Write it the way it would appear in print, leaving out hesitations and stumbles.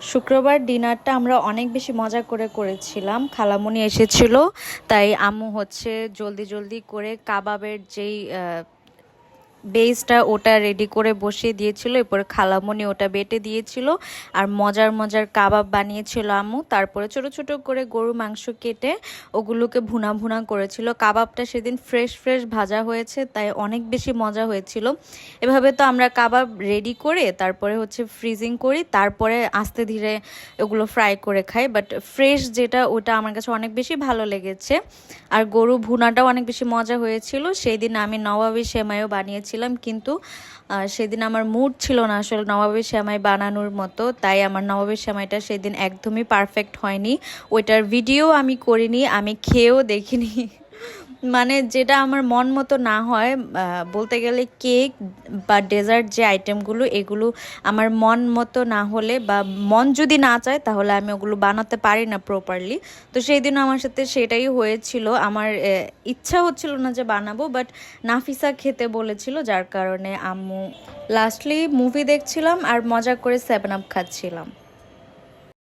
শুক্রবার ডিনারটা আমরা অনেক বেশি মজা করে করেছিলাম। খালামণি এসেছিল, তাই আম্মু হচ্ছে জলদি জলদি করে কাবাবের যেই বেসটা ওটা রেডি করে বসিয়ে দিয়েছিল, এরপরে খালামণি ওটা বেটে দিয়েছিল আর মজার মজার কাবাব বানিয়েছিল আম্মু। তারপরে ছোট ছোট করে গরু মাংস কেটে ওগুলোকে ভুনা ভুনা করেছিল। কাবাবটা সেদিন ফ্রেশ ফ্রেশ ভাজা হয়েছে, তাই অনেক বেশি মজা হয়েছিল। এভাবে তো আমরা কাবাব রেডি করে তারপরে হচ্ছে ফ্রিজিং করি, তারপরে আস্তে ধীরে ওগুলো ফ্রাই করে খাই, বাট ফ্রেশ যেটা ওটা আমার কাছে অনেক বেশি ভালো লেগেছে। আর গরু ভুনাটাও অনেক বেশি মজা হয়েছিল। সেই দিন আমি নবাবী সেমাইও বানিয়েছিলাম, কিন্তু সেদিন আমার মুড ছিল না আসলে নবাবী সেমাই বানানোর মতো, তাই আমার নবাবী সেমাইটা সেদিন একদমই পারফেক্ট হয়নি। ওইটার ভিডিও আমি করিনি, আমি খেয়েও দেখিনি। মানে যেটা আমার মন মতো না হয়, বলতে গেলে কেক বা ডেজার্ট যে আইটেমগুলো, এগুলো আমার মন মতো না হলে বা মন যদি না চায় তাহলে আমি ওগুলো বানাতে পারি না প্রপারলি। তো সেই দিন আমার সাথে সেটাই হয়েছিল। আমার ইচ্ছা হচ্ছিল না যে বানাবো, বাট নাফিসা খেতে বলেছিল, যার কারণে আম্মু লাস্টলি মুভি দেখছিলাম আর মজা করে 7 আপ খাচ্ছিলাম।